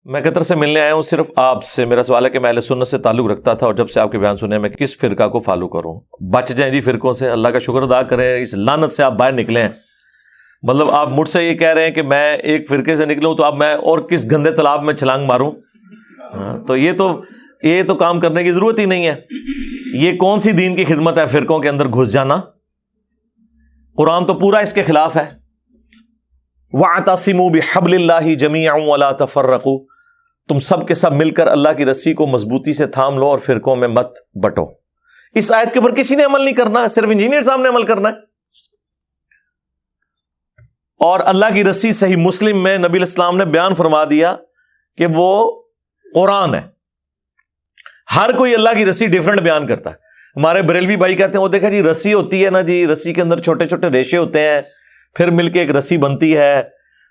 میں قطر سے ملنے آیا ہوں صرف آپ سے. میرا سوال ہے کہ میں اہل سنت سے تعلق رکھتا تھا اور جب سے آپ کے بیان سنے میں کس فرقہ کو فالو کروں؟ بچ جائیں جی فرقوں سے. اللہ کا شکر ادا کریں اس لعنت سے آپ باہر نکلے ہیں. مطلب آپ مجھ سے یہ کہہ رہے ہیں کہ میں ایک فرقے سے نکلوں تو اب میں اور کس گندے تالاب میں چھلانگ ماروں؟ تو یہ تو کام کرنے کی ضرورت ہی نہیں ہے. یہ کون سی دین کی خدمت ہے فرقوں کے اندر گھس جانا؟ قرآن تو پورا اس کے خلاف ہے. وَاعْتَصِمُوا بِحَبْلِ اللَّهِ جَمِيعًا وَلَا تَفَرَّقُوا. تم سب کے سب مل کر اللہ کی رسی کو مضبوطی سے تھام لو اور فرقوں میں مت بٹو. اس آیت کے اوپر کسی نے عمل نہیں کرنا، صرف انجینئر صاحب نے عمل کرنا ہے. اور اللہ کی رسی صحیح مسلم میں نبی علیہ السلام نے بیان فرما دیا کہ وہ قرآن ہے. ہر کوئی اللہ کی رسی ڈیفرنٹ بیان کرتا ہے. ہمارے بریلوی بھائی کہتے ہیں وہ دیکھا جی رسی ہوتی ہے نا جی، رسی کے اندر چھوٹے چھوٹے ریشے ہوتے ہیں، پھر مل کے ایک رسی بنتی ہے.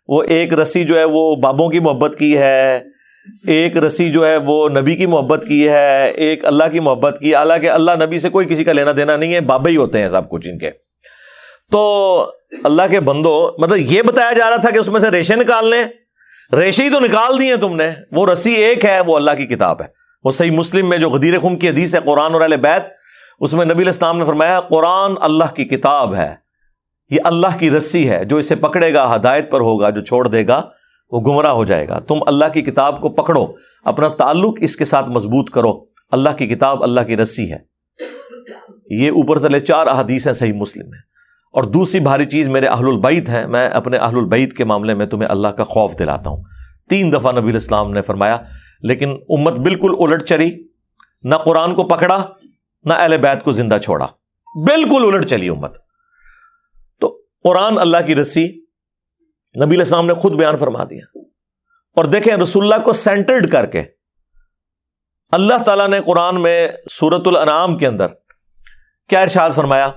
وہ ایک رسی جو ہے وہ بابوں کی محبت کی ہے، ایک رسی جو ہے وہ نبی کی محبت کی ہے، ایک اللہ کی محبت کی. حالانکہ اللہ نبی سے کوئی کسی کا لینا دینا نہیں ہے، بابے ہی ہوتے ہیں سب کچھ ان کے. تو اللہ کے بندو، مطلب یہ بتایا جا رہا تھا کہ اس میں سے ریشے نکال لیں، ریشے ہی تو نکال دیے تم نے. وہ رسی ایک ہے، وہ اللہ کی کتاب ہے. وہ صحیح مسلم میں جو غدیر خم کی حدیث ہے قرآن اور اہل بیت، اس میں نبی علیہ السلام نے فرمایا قرآن اللہ کی کتاب ہے، یہ اللہ کی رسی ہے، جو اسے پکڑے گا ہدایت پر ہوگا، جو چھوڑ دے گا وہ گمراہ ہو جائے گا. تم اللہ کی کتاب کو پکڑو، اپنا تعلق اس کے ساتھ مضبوط کرو. اللہ کی کتاب اللہ کی رسی ہے. یہ اوپر سے 4 احادیث ہیں صحیح مسلم میں. اور دوسری بھاری چیز میرے اہل البیت ہیں. میں اپنے اہل البیت کے معاملے میں تمہیں اللہ کا خوف دلاتا ہوں. 3 دفعہ نبی علیہ السلام نے فرمایا، لیکن امت بالکل الٹ چلی، نہ قرآن کو پکڑا نہ اہل بیت کو زندہ چھوڑا. بالکل الٹ چلی امت. تو قرآن اللہ کی رسی نبی علیہ السلام نے خود بیان فرما دیا. اور دیکھیں رسول اللہ کو سینٹرڈ کر کے اللہ تعالیٰ نے قرآن میں سورۃ الانعام کے اندر کیا ارشاد فرمایا؟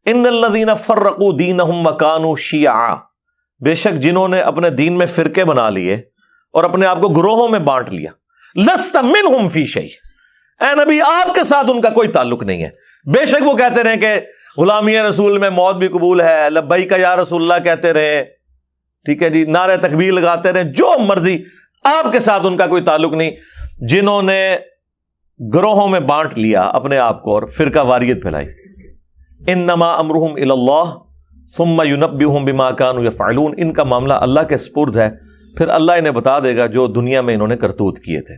ان الذین فرقوا دینہم وکانوا شیعا. بے شک جنہوں نے اپنے دین میں فرقے بنا لیے اور اپنے آپ کو گروہوں میں بانٹ لیا. لست منہم فی شیء. اے نبی آپ کے ساتھ ان کا کوئی تعلق نہیں ہے. بے شک وہ کہتے رہے کہ غلامی رسول میں موت بھی قبول ہے، لبیک یا رسول اللہ کہتے رہے، ٹھیک ہے جی، نعرہ تکبیر لگاتے رہے، جو مرضی، آپ کے ساتھ ان کا کوئی تعلق نہیں. جنہوں نے گروہوں میں بانٹ لیا اپنے آپ کو اور فرقہ واریت پھیلائی. انما امرہم الی اللہ ثم ینبئہم بما کانوا یفعلون. ان کا معاملہ اللہ کے سپرد ہے، پھر اللہ انہیں بتا دے گا جو دنیا میں انہوں نے کرتوت کیے تھے.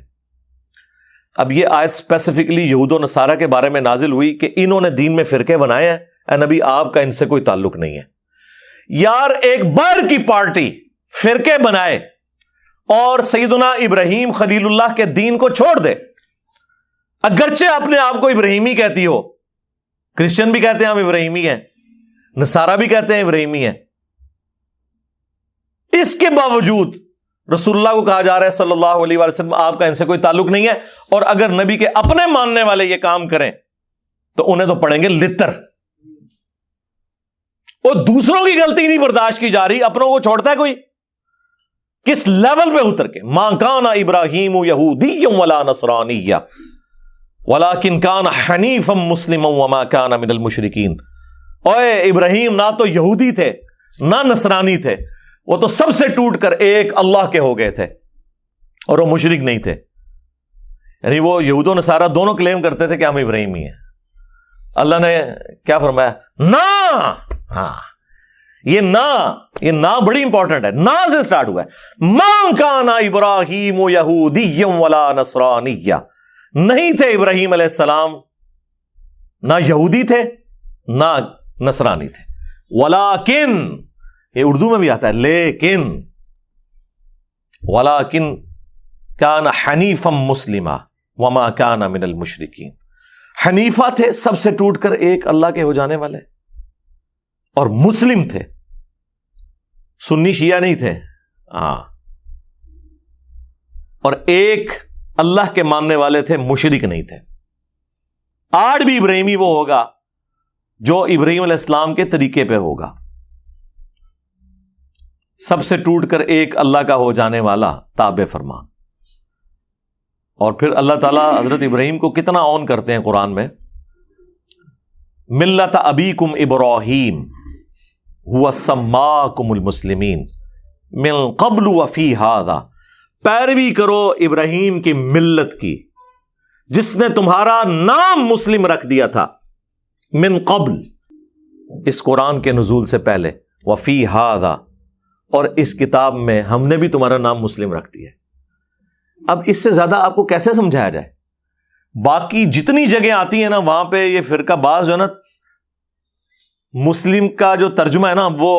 اب یہ آیت اسپیسیفکلی یہود و نصارہ کے بارے میں نازل ہوئی کہ انہوں نے دین میں فرقے بنائے ہیں. اے نبی آپ کا ان سے کوئی تعلق نہیں ہے. یار ایک بار کی پارٹی فرقے بنائے اور سیدنا ابراہیم خلیل اللہ کے دین کو چھوڑ دے، اگرچہ اپنے آپ کو ابراہیمی کہتی ہو، کرسچن بھی کہتے ہیں ہم ابراہیمی ہیں، نصارہ بھی کہتے ہیں ابراہیمی ہیں، اس کے باوجود رسول اللہ کو کہا جا رہا ہے صلی اللہ علیہ وسلم آپ کا ان سے کوئی تعلق نہیں ہے. اور اگر نبی کے اپنے ماننے والے یہ کام کریں تو انہیں تو پڑیں گے لتر. وہ دوسروں کی غلطی نہیں برداشت کی جا رہی، اپنوں کو چھوڑتا ہے کوئی؟ کس لیول پہ اتر کے؟ ما کان ابراہیم یہودی ولا نصرانی ولکن کان حنیفا مسلما وما کان من المشرکین. اوے ابراہیم نہ تو یہودی تھے نہ نصرانی تھے، وہ تو سب سے ٹوٹ کر ایک اللہ کے ہو گئے تھے اور وہ مشرک نہیں تھے. یعنی وہ یہود و نصارہ دونوں کلیم کرتے تھے کہ ہم ابراہیمی ہیں. اللہ نے کیا فرمایا؟ نہ. ہاں یہ نہ بڑی امپورٹنٹ ہے. نہ سے سٹارٹ ہوا ہے. ما کان ابراہیم یہودی ولا نصرانی. نہیں تھے ابراہیم علیہ السلام نہ یہودی تھے نہ نصرانی تھے. ولیکن، یہ اردو میں بھی آتا ہے لیکن، ولیکن کان حنیفا مسلما وما کان من المشرکین. حنیفہ تھے، سب سے ٹوٹ کر ایک اللہ کے ہو جانے والے، اور مسلم تھے، سنی شیعہ نہیں تھے. ہاں، اور ایک اللہ کے ماننے والے تھے، مشرک نہیں تھے. آج بھی ابراہیمی وہ ہوگا جو ابراہیم علیہ السلام کے طریقے پہ ہوگا، سب سے ٹوٹ کر ایک اللہ کا ہو جانے والا تابع فرمان. اور پھر اللہ تعالیٰ حضرت ابراہیم کو کتنا آن کرتے ہیں قرآن میں. ملت ابیکم ابراہیم هو سماکم المسلمین من قبل وفی ھذا پیروی کرو ابراہیم کی ملت کی جس نے تمہارا نام مسلم رکھ دیا تھا من قبل، اس قرآن کے نزول سے پہلے، وفی ھذا، اور اس کتاب میں ہم نے بھی تمہارا نام مسلم رکھ دیا ہے۔ اب اس سے زیادہ آپ کو کیسے سمجھایا جائے؟ باقی جتنی جگہ آتی ہیں نا وہاں پہ یہ فرقہ باز جو ہے نا مسلم کا جو ترجمہ ہے نا وہ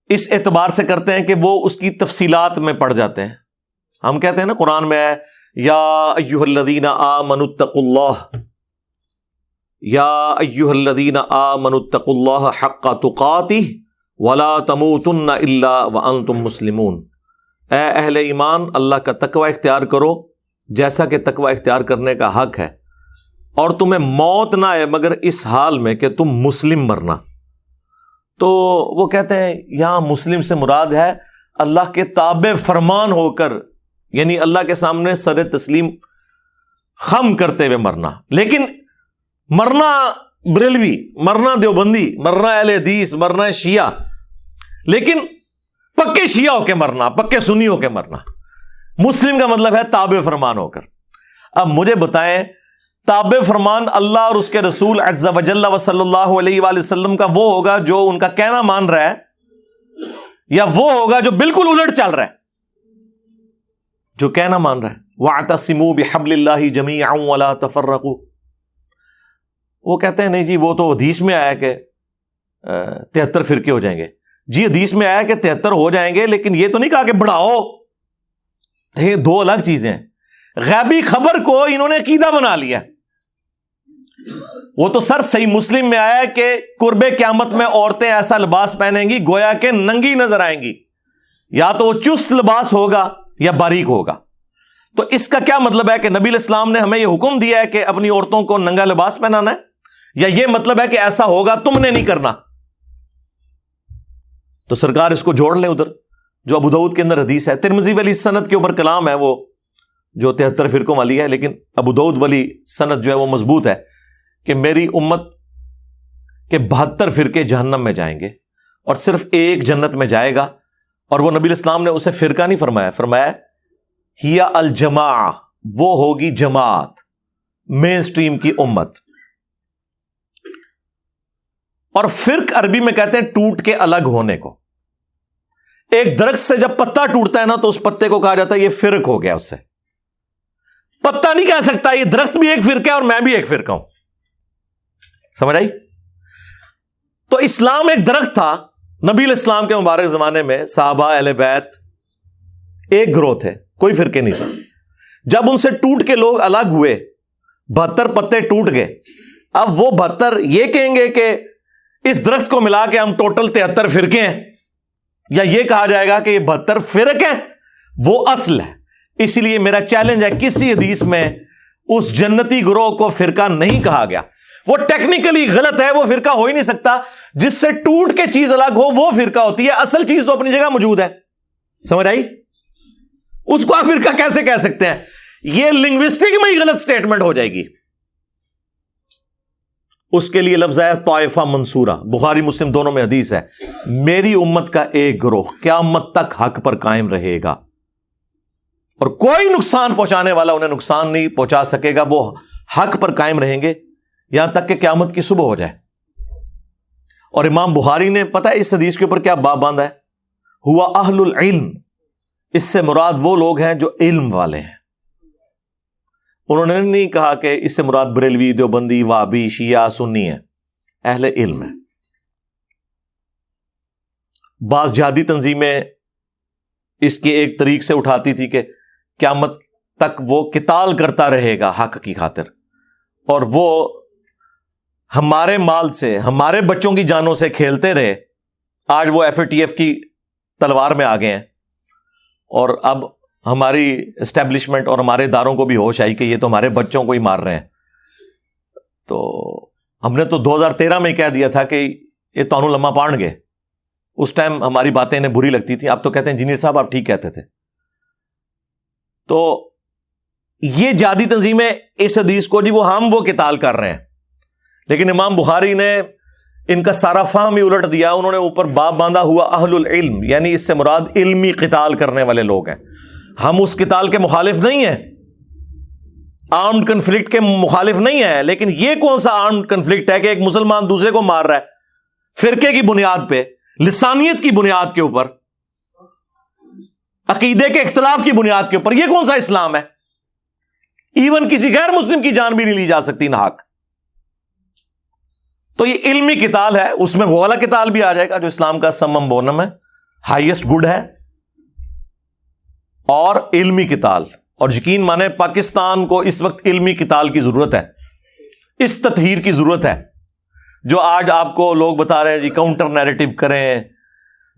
اس اعتبار سے کرتے ہیں کہ وہ اس کی تفصیلات میں پڑ جاتے ہیں۔ ہم کہتے ہیں نا قرآن میں ہے یا ایھا الذین آمنوا اتقوا اللہ، یا ایھا الذین آمنوا اتقوا اللہ حق تقاتہ ولا تموتن الا وانتم مسلمون، اے اہل ایمان اللہ کا تقوی اختیار کرو جیسا کہ تقوی اختیار کرنے کا حق ہے، اور تمہیں موت نہ آئے مگر اس حال میں کہ تم مسلم مرنا۔ تو وہ کہتے ہیں یہاں مسلم سے مراد ہے اللہ کے تابع فرمان ہو کر، یعنی اللہ کے سامنے سر تسلیم خم کرتے ہوئے مرنا۔ لیکن مرنا بریلوی، مرنا دیوبندی، مرنا اہل حدیث، مرنا شیعہ، لیکن پکے شیعہ ہو کے مرنا، پکے سنی ہو کے مرنا۔ مسلم کا مطلب ہے تابع فرمان ہو کر۔ اب مجھے بتائیں تابع فرمان اللہ اور اس کے رسول عز وجل و صلی اللہ علیہ وآلہ وسلم کا وہ ہوگا جو ان کا کہنا مان رہا ہے، یا وہ ہوگا جو بالکل الٹ چل رہا ہے؟ جو کہنا مان رہا ہے وَاعْتَصِمُوا بِحَبْلِ اللَّهِ جَمِيعًا وَلَا تَفَرَّقُوا، وہ کہتے ہیں نہیں جی وہ تو حدیث میں آیا کہ 73 فرقے ہو جائیں گے۔ جی حدیث میں آیا کہ 73 ہو جائیں گے، لیکن یہ تو نہیں کہا کہ بڑھاؤ۔ یہ دو الگ چیزیں ہیں۔ غیبی خبر کو انہوں نے عقیدہ بنا لیا۔ وہ تو سر صحیح مسلم میں آیا ہے کہ قرب قیامت میں عورتیں ایسا لباس پہنیں گی گویا کہ ننگی نظر آئیں گی، یا تو وہ چست لباس ہوگا یا باریک ہوگا۔ تو اس کا کیا مطلب ہے کہ نبی علیہ السلام نے ہمیں یہ حکم دیا ہے کہ اپنی عورتوں کو ننگا لباس پہنانا ہے، یا یہ مطلب ہے کہ ایسا ہوگا تم نے نہیں کرنا؟ تو سرکار اس کو جوڑ لیں ادھر جو ابو داؤد کے اندر حدیث ہے۔ ترمذی والی سند کے اوپر کلام ہے وہ جو 73 فرقوں والی ہے، لیکن ابو داؤد والی سند جو ہے وہ مضبوط ہے کہ میری امت کے 72 فرقے جہنم میں جائیں گے اور صرف ایک جنت میں جائے گا، اور وہ نبی الاسلام نے اسے فرقہ نہیں فرمایا، فرمایا ہی الجماع، وہ ہوگی جماعت، مین سٹریم کی امت۔ اور فرق عربی میں کہتے ہیں ٹوٹ کے الگ ہونے کو۔ ایک درخت سے جب پتا ٹوٹتا ہے نا تو اس پتے کو کہا جاتا ہے یہ فرق ہو گیا۔ اس سے پتا نہیں کہہ سکتا یہ درخت بھی ایک فرقہ ہے اور میں بھی ایک فرقہ ہوں۔ سمجھ آئی؟ تو اسلام ایک درخت تھا، نبی علیہ السلام کے مبارک زمانے میں صحابہ اہل بیت ایک گروہ تھے، کوئی فرقے نہیں تھا۔ جب ان سے ٹوٹ کے لوگ الگ ہوئے، 72 پتے ٹوٹ گئے، اب وہ 72 یہ کہیں گے کہ اس درخت کو ملا کے ہم ٹوٹل 73 فرقے ہیں، یا یہ کہا جائے گا کہ یہ 72 فرق ہیں، وہ اصل ہے۔ اسی لیے میرا چیلنج ہے کسی حدیث میں اس جنتی گروہ کو فرقہ نہیں کہا گیا۔ وہ ٹیکنیکلی غلط ہے، وہ فرقہ ہو ہی نہیں سکتا۔ جس سے ٹوٹ کے چیز الگ ہو وہ فرقہ ہوتی ہے، اصل چیز تو اپنی جگہ موجود ہے۔ سمجھ آئی؟ اس کو آپ فرقہ کیسے کہہ سکتے ہیں؟ یہ لنگوسٹک میں ہی غلط سٹیٹمنٹ ہو جائے گی۔ اس کے لیے لفظ ہے طائفہ منصورہ، بخاری مسلم دونوں میں حدیث ہے، میری امت کا ایک گروہ قیامت تک حق پر قائم رہے گا، اور کوئی نقصان پہنچانے والا انہیں نقصان نہیں پہنچا سکے گا، وہ حق پر قائم رہیں گے یہاں تک کہ قیامت کی صبح ہو جائے۔ اور امام بخاری نے پتہ ہے اس حدیث کے اوپر کیا باب باندھا ہے؟ ہوا اہل العلم، اس سے مراد وہ لوگ ہیں جو علم والے ہیں۔ انہوں نے نہیں کہا کہ اس سے مراد بریلوی، دیوبندی، وہابی، شیعہ، سنی ہے، اہل علم ہے۔ بعض جہادی تنظیمیں اس کی ایک طریق سے اٹھاتی تھی کہ قیامت تک وہ قتال کرتا رہے گا حق کی خاطر، اور وہ ہمارے مال سے، ہمارے بچوں کی جانوں سے کھیلتے رہے۔ آج وہ ایف اے ٹی ایف کی تلوار میں آ گئے ہیں، اور اب ہماری اسٹیبلشمنٹ اور ہمارے اداروں کو بھی ہوش آئی کہ یہ تو ہمارے بچوں کو ہی مار رہے ہیں۔ تو ہم نے تو 2013 میں کہہ دیا تھا کہ یہ تانوں لمحہ پان گے۔ اس ٹائم ہماری باتیں انہیں بری لگتی تھی، اب تو کہتے ہیں انجینئر صاحب آپ ٹھیک کہتے تھے۔ تو یہ جہادی تنظیمیں اس حدیث کو جی وہ قتال کر رہے ہیں، لیکن امام بخاری نے ان کا سارا فہم ہی الٹ دیا. انہوں نے اوپر باب باندھا ہوا اہل العلم، یعنی اس سے مراد علمی قتال کرنے والے لوگ ہیں. ہم اس قتال کے مخالف نہیں ہیں، آرمڈ کنفلکٹ کے مخالف نہیں ہیں، لیکن یہ کون سا آرمڈ کنفلکٹ ہے کہ ایک مسلمان دوسرے کو مار رہا ہے فرقے کی بنیاد پہ، لسانیت کی بنیاد کے اوپر، عقیدے کے اختلاف کی بنیاد کے اوپر؟ یہ کون سا اسلام ہے؟ ایون کسی غیر مسلم کی جان بھی نہیں لی جا سکتی ناحق. تو یہ علمی قتال ہے، اس میں وہ والا قتال بھی آ جائے گا جو اسلام کا سمم بونم ہے، ہائیسٹ گڈ ہے، اور علمی قتال. اور یقین مانے پاکستان کو اس وقت علمی قتال کی ضرورت ہے، اس تطہیر کی ضرورت ہے. جو آج آپ کو لوگ بتا رہے ہیں جی کاؤنٹر نیریٹو کریں،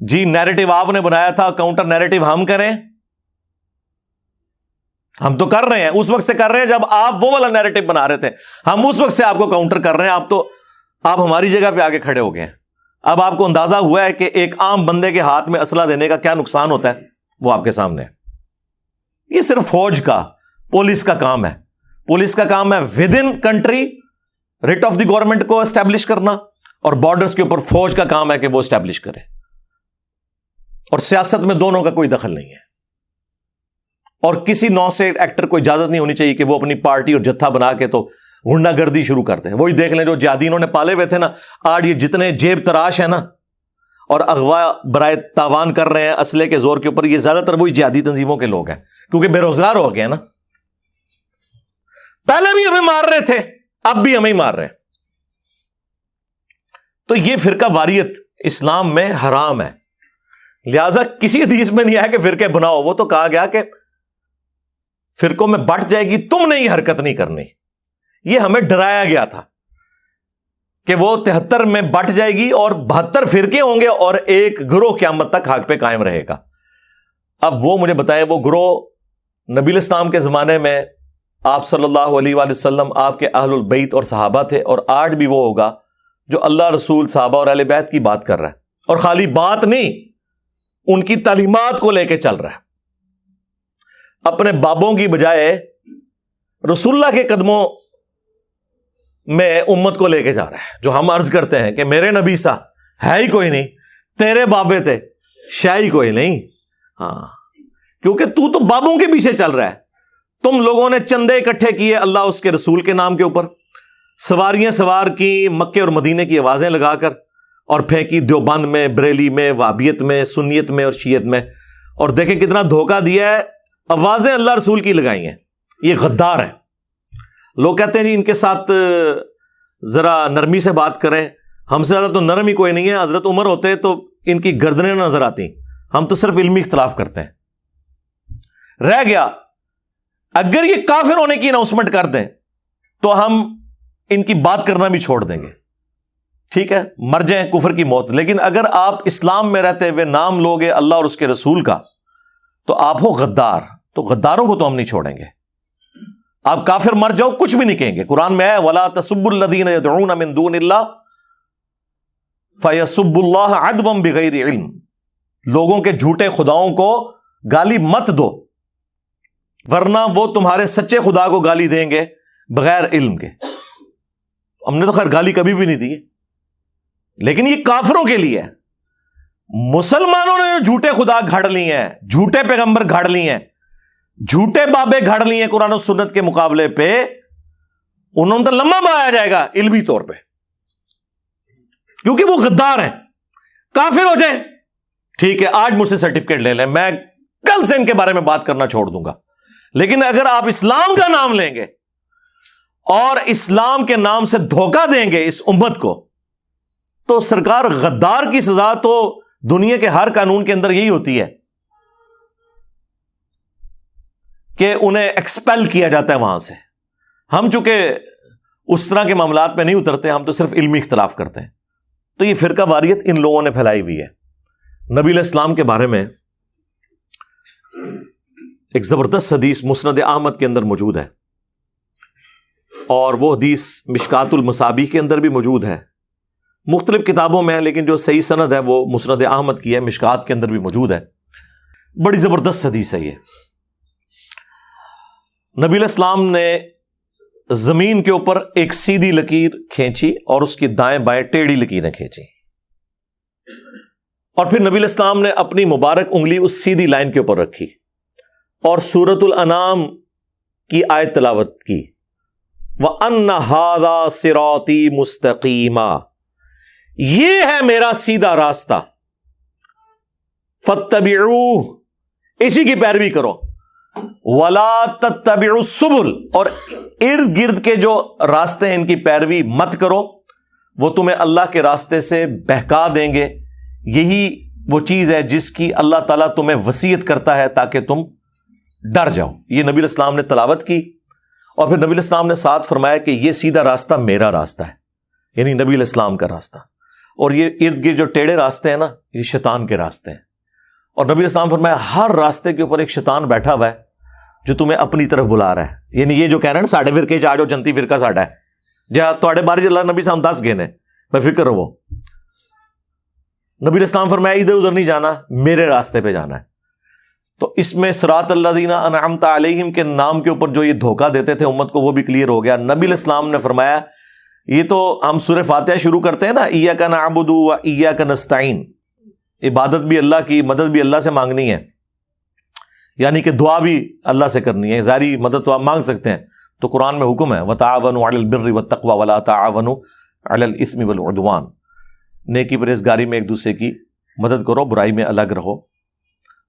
جی نیریٹو آپ نے بنایا تھا، کاؤنٹر نیریٹو ہم کریں. ہم تو کر رہے ہیں، اس وقت سے کر رہے ہیں جب آپ وہ والا نیریٹو بنا رہے تھے. ہم اس وقت سے آپ کو کاؤنٹر کر رہے ہیں. آپ ہماری جگہ پہ آگے کھڑے ہو گئے ہیں. اب آپ کو اندازہ ہوا ہے کہ ایک عام بندے کے ہاتھ میں اسلحہ دینے کا کیا نقصان ہوتا ہے، وہ آپ کے سامنے ہے. یہ صرف فوج کا، پولیس کا کام ہے. پولیس کا کام ہے with in country rate of the government کو اسٹیبلش کرنا، اور بارڈرز کے اوپر فوج کا کام ہے کہ وہ اسٹیبلش کرے. اور سیاست میں دونوں کا کوئی دخل نہیں ہے. اور کسی نان اسٹیٹ ایکٹر کو اجازت نہیں ہونی چاہیے کہ وہ اپنی پارٹی اور جتھا بنا کے تو غنڈہ گردی شروع کرتے ہیں. وہی دیکھ لیں جو جہادی انہوں نے پالے ہوئے تھے نا، آج یہ جتنے جیب تراش ہیں نا اور اغوا برائے تاوان کر رہے ہیں اسلحے کے زور کے اوپر، یہ زیادہ تر وہی جہادی تنظیموں کے لوگ ہیں، کیونکہ بے روزگار ہو گئے نا. پہلے بھی ہمیں مار رہے تھے، اب بھی ہمیں ہی مار رہے ہیں. تو یہ فرقہ واریت اسلام میں حرام ہے. لہذا کسی حدیث میں نہیں آیا کہ فرقے بناؤ. وہ تو کہا گیا کہ فرقوں میں بٹ جائے گی، تم نے یہ حرکت نہیں کرنی. یہ ہمیں ڈرایا گیا تھا کہ وہ 73 میں بٹ جائے گی اور 72 فرقے ہوں گے اور ایک گروہ قیامت تک حق پہ قائم رہے گا. اب وہ مجھے بتائیں، وہ گروہ نبی الاسلام کے زمانے میں آپ صلی اللہ علیہ وآلہ وسلم، آپ کے اہل البیت اور صحابہ تھے، اور آج بھی وہ ہوگا جو اللہ رسول صحابہ اور اہل بیت کی بات کر رہا ہے، اور خالی بات نہیں، ان کی تعلیمات کو لے کے چل رہا ہے. اپنے بابوں کی بجائے رسول اللہ کے قدموں میں امت کو لے کے جا رہا ہے. جو ہم عرض کرتے ہیں کہ میرے نبی سا ہے ہی کوئی نہیں، تیرے بابے تھے شاہی کوئی نہیں. ہاں، کیونکہ تو بابوں کے پیچھے چل رہا ہے. تم لوگوں نے چندے اکٹھے کیے اللہ اس کے رسول کے نام کے اوپر، سواریاں سوار کی مکے اور مدینے کی آوازیں لگا کر، اور پھینکی دیوبند میں، بریلی میں، وہابیت میں، سنیت میں اور شیعت میں. اور دیکھیں کتنا دھوکہ دیا ہے، آوازیں اللہ رسول کی لگائی ہیں. یہ غدار ہیں. لوگ کہتے ہیں جی ان کے ساتھ ذرا نرمی سے بات کریں. ہم سے زیادہ تو نرم ہی کوئی نہیں ہے. حضرت عمر ہوتے تو ان کی گردنیں نہ نظر آتی. ہم تو صرف علمی اختلاف کرتے ہیں. رہ گیا اگر یہ کافر ہونے کی اناؤنسمنٹ کر دیں تو ہم ان کی بات کرنا بھی چھوڑ دیں گے. ٹھیک ہے، مر جائیں کفر کی موت. لیکن اگر آپ اسلام میں رہتے ہوئے نام لوگے اللہ اور اس کے رسول کا تو آپ ہو غدار. تو غداروں کو تو ہم نہیں چھوڑیں گے. آپ کافر مر جاؤ کچھ بھی نہیں کہیں گے. قرآن میں ہے وَلَا تَسُبُّوا الَّذِينَ يَدْعُونَ مِن دُونِ اللَّهِ فَيَسُبُّوا اللَّهَ عَدْوًا بِغَيْرِ عِلْمٍ. لوگوں کے جھوٹے خداؤں کو گالی مت دو، ورنہ وہ تمہارے سچے خدا کو گالی دیں گے بغیر علم کے. ہم نے تو خیر گالی کبھی بھی نہیں دی، لیکن یہ کافروں کے لیے ہے. مسلمانوں نے جو جھوٹے خدا گھڑ لی ہیں، جھوٹے پیغمبر گھڑ لی ہیں، جھوٹے بابے گھڑ لی ہیں قرآن و سنت کے مقابلے پہ، انہوں نے تو لمبا بہایا جائے گا علمی طور پہ، کیونکہ وہ غدار ہیں. کافر ہو جائیں ٹھیک ہے، آج مجھ سے سرٹیفکیٹ لے لیں، میں کل سے ان کے بارے میں بات کرنا چھوڑ دوں گا. لیکن اگر آپ اسلام کا نام لیں گے اور اسلام کے نام سے دھوکہ دیں گے اس امت کو، تو سرکار غدار کی سزا تو دنیا کے ہر قانون کے اندر یہی ہوتی ہے کہ انہیں ایکسپیل کیا جاتا ہے وہاں سے. ہم چونکہ اس طرح کے معاملات میں نہیں اترتے، ہم تو صرف علمی اختلاف کرتے ہیں. تو یہ فرقہ واریت ان لوگوں نے پھیلائی ہوئی ہے. نبی علیہ السلام کے بارے میں ایک زبردست حدیث مسند احمد کے اندر موجود ہے، اور وہ حدیث مشکات المصابیح کے اندر بھی موجود ہے. مختلف کتابوں میں ہے، لیکن جو صحیح سند ہے وہ مسند احمد کی ہے، مشکات کے اندر بھی موجود ہے. بڑی زبردست حدیث ہے یہ. نبی علیہ السلام نے زمین کے اوپر ایک سیدھی لکیر کھینچی اور اس کی دائیں بائیں ٹیڑھی لکیریں کھینچی، اور پھر نبی علیہ السلام نے اپنی مبارک انگلی اس سیدھی لائن کے اوپر رکھی اور سورۃ الانعام کی آیت تلاوت کی، وَأَنَّ هَذَا صِرَاطِي مُسْتَقِيمًا، یہ ہے میرا سیدھا راستہ، فَاتَّبِعُوهُ، اسی کی پیروی کرو، وَلَا تَتَّبِعُوا السُّبُلَ، اور ارد گرد کے جو راستے ہیں ان کی پیروی مت کرو، وہ تمہیں اللہ کے راستے سے بہکا دیں گے۔ یہی وہ چیز ہے جس کی اللہ تعالیٰ تمہیں وصیت کرتا ہے تاکہ تم ڈر جاؤ۔ یہ نبی علیہ السلام نے تلاوت کی، اور پھر نبی علیہ السلام نے ساتھ فرمایا کہ یہ سیدھا راستہ میرا راستہ ہے، یعنی نبی علیہ السلام کا راستہ، اور یہ ارد گرد جو ٹیڑھے راستے ہیں نا، یہ شیطان کے راستے ہیں۔ اور نبی علیہ السلام فرمایا ہر راستے کے اوپر ایک شیطان بیٹھا ہوا ہے جو تمہیں اپنی طرف بلا رہا ہے، یعنی یہ جو کہہ رہے ہیں نا ساڈے فرقے چ آ جاؤ، جنتی فرقہ ساڈا ہے، جہاں تواڈے بارے اللہ نبی صاحب 10 گنے، بے فکر رہو۔ نبی علیہ السلام فرمایا ادھر ادھر نہیں جانا، میرے راستے پہ جانا ہے۔ تو اس میں صراط الذین انعمت علیہم کے نام کے اوپر جو یہ دھوکہ دیتے تھے امت کو، وہ بھی کلیئر ہو گیا۔ نبی علیہ السلام نے فرمایا یہ تو ہم سورہ فاتحہ شروع کرتے ہیں نا، ایاک نعبد و ایاک نستعین، عبادت بھی اللہ کی، مدد بھی اللہ سے مانگنی ہے، یعنی کہ دعا بھی اللہ سے کرنی ہے، ظاہری مدد تو آپ مانگ سکتے ہیں، تو قرآن میں حکم ہے وَتَعَاوَنُوا عَلَى الْبِرِّ وَالتَّقْوَى وَلَا تَعَاوَنُوا عَلَى الْإِثْمِ وَالْعُدْوَانِ، نیکی پرہیزگاری میں ایک دوسرے کی مدد کرو، برائی میں الگ رہو۔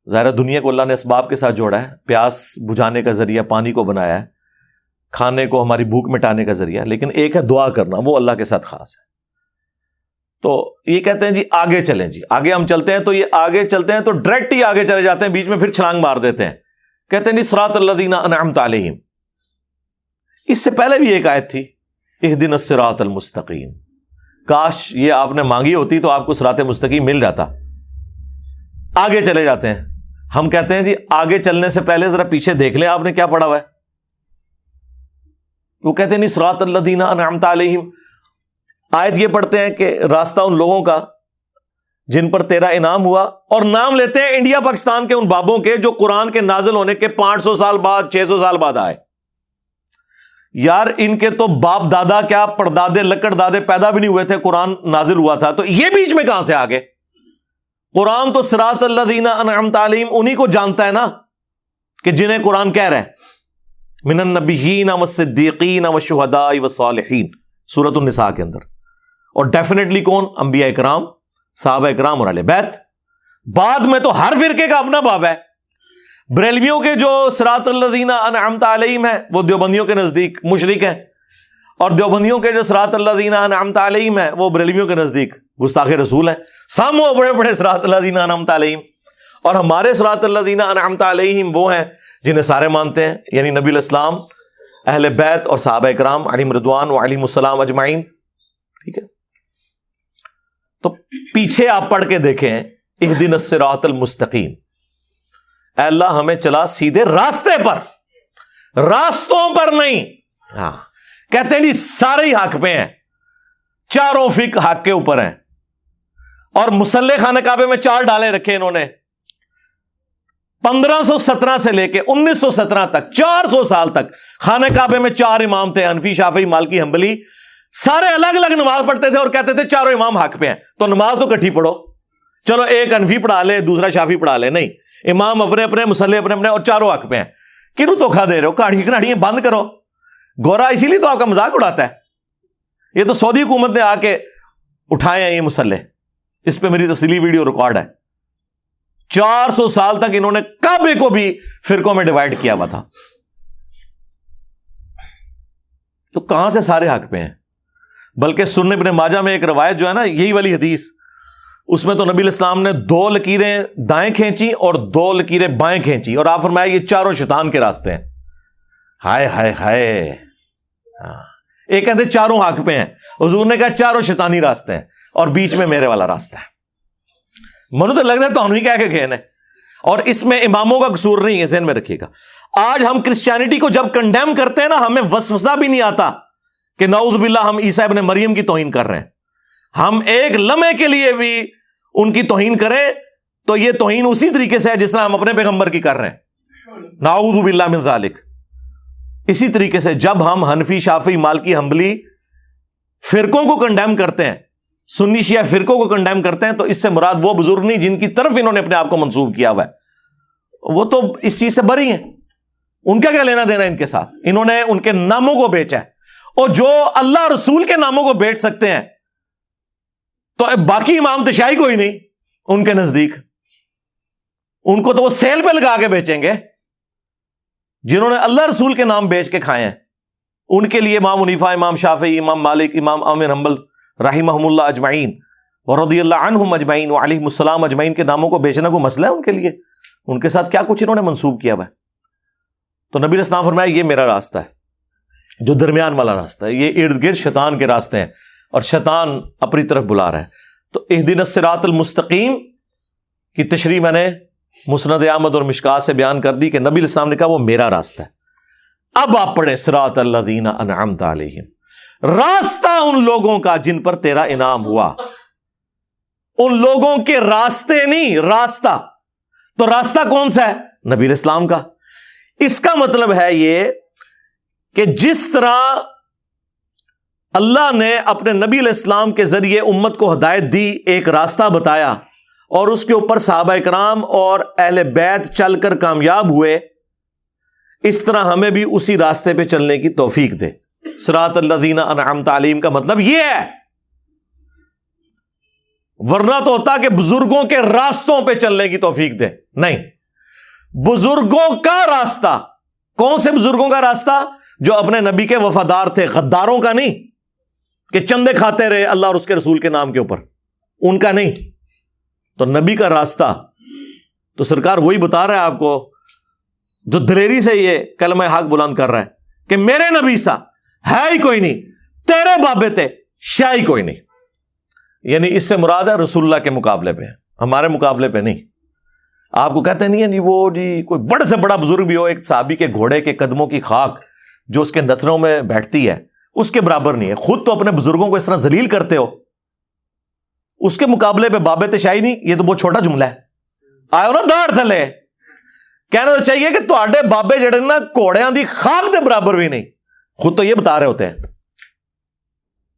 ظاہر دنیا کو اللہ نے اسباب کے ساتھ جوڑا ہے، پیاس بجھانے کا ذریعہ پانی کو بنایا ہے، کھانے کو ہماری بھوک مٹانے کا ذریعہ، لیکن ایک ہے دعا کرنا، وہ اللہ کے ساتھ خاص ہے۔ تو یہ کہتے ہیں جی آگے چلیں، جی آگے ہم چلتے ہیں، تو یہ آگے چلتے ہیں تو ڈائریکٹ ہی آگے چلے جاتے ہیں، بیچ میں پھر چھلانگ مار دیتے ہیں، کہتے ہیں جی صراط الذین انعمت علیہم۔ اس سے پہلے بھی ایک آیت تھی، اہدنا الصراط المستقیم، کاش یہ آپ نے مانگی ہوتی تو آپ کو صراط مستقیم مل جاتا۔ آگے چلے جاتے ہیں، ہم کہتے ہیں جی آگے چلنے سے پہلے ذرا پیچھے دیکھ لیں آپ نے کیا پڑھا ہوا ہے۔ وہ کہتے ہیں نہیں صراط الذین انعمت علیہم، آیت یہ پڑھتے ہیں کہ راستہ ان لوگوں کا جن پر تیرا انعام ہوا، اور نام لیتے ہیں انڈیا پاکستان کے ان بابوں کے جو قرآن کے نازل ہونے کے 500 سال بعد 600 سال بعد آئے۔ یار ان کے تو باپ دادا کیا پردادے لکڑ دادے پیدا بھی نہیں ہوئے تھے، قرآن نازل ہوا تھا، تو یہ بیچ میں کہاں سے آ گئے؟ قرآن تو صراط الذین انعمت علیہم انہی کو جانتا ہے نا کہ جنہیں قرآن کہہ رہا ہے من النبیین والصدیقین والشہداء والصالحین، سورۃ النساء کے اندر۔ اور ڈیفینیٹلی کون؟ انبیاء اکرام، صحابہ اکرام اور اہل بیت۔ بعد میں تو ہر فرقے کا اپنا باب ہے۔ بریلویوں کے جو صراط الذین انعمت علیہم ہے وہ دیوبندیوں کے نزدیک مشرک ہیں، اور دیوبندیوں کے جو صراط الذین انعمت علیہم ہے وہ بریلویوں کے نزدیک گستاخ رسول ہیں۔ سامو بڑے بڑے صراط الذین انعمت علیہم، اور ہمارے صراط الذین انعمت علیہم وہ ہیں جنہیں سارے مانتے ہیں، یعنی نبی علیہ السلام، اہل بیت اور صحابہ اکرام علیہم رضوان و علیہم السلام اجمعین۔ ٹھیک ہے، تو پیچھے آپ پڑھ کے دیکھیں اہدنا الصراط المستقیم، اے اللہ ہمیں چلا سیدھے راستے پر، راستوں پر نہیں۔ ہاں کہتے ہیں جی سارے ہی حق پہ ہیں، چاروں فقہ حق کے اوپر ہیں، اور مصلی خانہ کعبے میں 4 ڈالے رکھے انہوں نے 1517 سے لے کے 1917 تک، 400 سال تک خانہ کعبے میں 4 امام تھے، حنفی شافعی مالکی حنبلی، سارے الگ الگ نماز پڑھتے تھے اور کہتے تھے چاروں امام حق پہ ہیں، تو نماز تو کٹھی پڑھو، چلو ایک حنفی پڑھا لے دوسرا شافعی پڑھا لے، نہیں، امام اپنے اپنے، مصلی اپنے اپنے، اور چاروں حق پہ ہیں۔ کیوں دھوکھا دے رہے ہو؟ کہانیاں بند کرو۔ گورا اسی لیے تو آپ کا مذاق اڑاتا ہے، یہ تو سعودی حکومت نے آ کے اٹھائے ہیں یہ مسلح، اس پہ میری تفصیلی ویڈیو ریکارڈ ہے۔ 400 سال تک انہوں نے کعبے کو بھی فرقوں میں ڈیوائیڈ کیا ہوا تھا، تو کہاں سے سارے حق پہ ہیں؟ بلکہ سنن ابن ماجہ میں ایک روایت جو ہے نا یہی والی حدیث، اس میں تو نبی علیہ السلام نے 2 لکیریں دائیں کھینچی اور 2 لکیریں بائیں کھینچی، اور آپ فرمایا یہ چاروں شیطان کے راستے ہیں۔ ہائے ہائے ہائے، ایک کہتے چاروں حق پہ ہیں، حضور نے کہا چاروں شیطانی راستے ہیں، اور بیچ میں میرے والا راستہ ہے۔ منو تو لگتا ہے تو ہم ہی کہہ کے گئے نا، اور اس میں اماموں کا قصور نہیں ہے، ذہن میں رکھیے گا۔ آج ہم کرسچینٹی کو جب کنڈیم کرتے ہیں نا، ہمیں وسوسہ بھی نہیں آتا کہ نعوذ باللہ ہم عیسیٰ ابن مریم کی توہین کر رہے ہیں۔ ہم ایک لمحے کے لیے بھی ان کی توہین کریں تو یہ توہین اسی طریقے سے ہے جس طرح ہم اپنے پیغمبر کی کر رہے ہیں، نعوذ باللہ من ذالک۔ اسی طریقے سے جب ہم حنفی، شافعی، مالکی، حنبلی فرقوں کو کنڈیم کرتے ہیں، سنی شیعہ فرقوں کو کنڈیم کرتے ہیں، تو اس سے مراد وہ بزرگ نہیں جن کی طرف انہوں نے اپنے آپ کو منسوب کیا ہوا ہے، وہ تو اس چیز سے بری ہیں، ان کا کیا لینا دینا ان کے ساتھ؟ انہوں نے ان کے ناموں کو بیچا ہے، اور جو اللہ رسول کے ناموں کو بیچ سکتے ہیں تو باقی امام تشیعی کوئی نہیں ان کے نزدیک، ان کو تو وہ سیل پہ لگا کے بیچیں گے۔ جنہوں نے اللہ رسول کے نام بیچ کے کھائے ہیں ان کے لیے امام حنیفہ، امام شافعی، امام مالک، امام احمد حنبل رحمہم اللہ اجمعین ورضی اللہ عنہم اجمعین وعلیہم السلام اجمعین کے ناموں کو بیچنا کوئی مسئلہ ہے ان کے لیے؟ ان کے ساتھ کیا کچھ انہوں نے منسوب کیا ہوا ہے؟ تو نبی علیہ السلام فرمایا یہ میرا راستہ ہے، جو درمیان والا راستہ ہے، یہ ارد گرد شیطان کے راستے ہیں اور شیطان اپنی طرف بلا رہا ہے۔ تو اہدنا الصراط المستقیم کی تشریح میں نے مسند احمد اور مشکات سے بیان کر دی کہ نبی علیہ السلام نے کہا وہ میرا راستہ ہے۔ اب آپ پڑھیں صراط الذین انعمت علیہم، راستہ ان لوگوں کا جن پر تیرا انعام ہوا، ان لوگوں کے راستے نہیں، راستہ۔ تو راستہ کون سا ہے؟ نبی علیہ السلام کا۔ اس کا مطلب ہے یہ کہ جس طرح اللہ نے اپنے نبی علیہ السلام کے ذریعے امت کو ہدایت دی، ایک راستہ بتایا، اور اس کے اوپر صحابہ کرام اور اہل بیت چل کر کامیاب ہوئے، اس طرح ہمیں بھی اسی راستے پہ چلنے کی توفیق دے۔ صراط الذین انعمت علیہم کا مطلب یہ ہے، ورنہ تو ہوتا کہ بزرگوں کے راستوں پہ چلنے کی توفیق دے، نہیں، بزرگوں کا راستہ۔ کون سے بزرگوں کا راستہ؟ جو اپنے نبی کے وفادار تھے، غداروں کا نہیں کہ چندے کھاتے رہے اللہ اور اس کے رسول کے نام کے اوپر، ان کا نہیں۔ تو نبی کا راستہ تو سرکار وہی بتا رہا ہے آپ کو جو دلیری سے یہ کلمہ حق بلند کر رہا ہے کہ میرے نبی سا ہے ہی کوئی نہیں، تیرے بابے تے شاہ ہی کوئی نہیں۔ یعنی اس سے مراد ہے رسول اللہ کے مقابلے پہ، ہمارے مقابلے پہ نہیں۔ آپ کو کہتے نہیں ہے جی وہ جی کوئی بڑے سے بڑا بزرگ بھی ہو، ایک صحابی کے گھوڑے کے قدموں کی خاک جو اس کے نتنوں میں بیٹھتی ہے اس کے برابر نہیں ہے۔ خود تو اپنے بزرگوں کو اس طرح ذلیل کرتے ہو، اس کے مقابلے پہ بابے تشائی نہیں، یہ تو بہت چھوٹا جملہ ہے۔ آئے نا داڑ تھلے، کہنا تو چاہیے کہ تواڈے بابے جڑے نا گھوڑیاں دی خاک دے برابر بھی نہیں، خود تو یہ بتا رہے ہوتے ہیں۔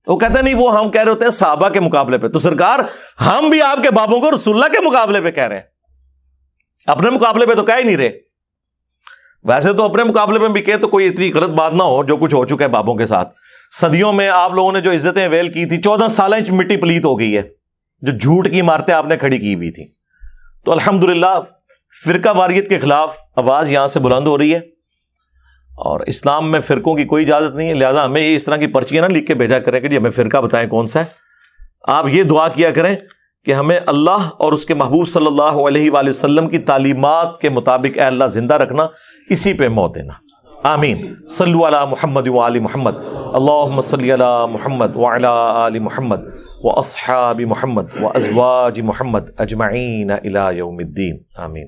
وہ کہتے ہیں نہیں، وہ ہم کہہ رہے ہوتے ہیں صحابہ کے مقابلے پہ۔ تو سرکار ہم بھی آپ کے بابوں کو رسول اللہ کے مقابلے پہ کہہ رہے ہیں، اپنے مقابلے پہ تو کہہ ہی نہیں رہے۔ ویسے تو اپنے مقابلے میں بھی کہے تو کوئی اتنی غلط بات نہ ہو جو کچھ ہو چکا ہے بابوں کے ساتھ۔ صدیوں میں آپ لوگوں نے جو عزتیں ویل کی تھی، 14 سال انچ مٹی پلیت ہو گئی ہے، جو جھوٹ کی عمارتیں آپ نے کھڑی کی ہوئی تھی۔ تو الحمدللہ فرقہ واریت کے خلاف آواز یہاں سے بلند ہو رہی ہے، اور اسلام میں فرقوں کی کوئی اجازت نہیں ہے، لہذا ہمیں یہ اس طرح کی پرچیاں نہ لکھ کے بھیجا کریں کہ جی ہمیں فرقہ بتائیں کون سا ہے۔ آپ یہ دعا کیا کریں کہ ہمیں اللہ اور اس کے محبوب صلی اللہ علیہ وآلہ وسلم کی تعلیمات کے مطابق اے اللہ زندہ رکھنا، اسی پہ موت دینا۔ آمین۔ صلو علی محمد وآل محمد، اللہم صلی علی محمد وعلی آل محمد واصحاب محمد وازواج محمد اجمعین الی یوم الدین، آمین۔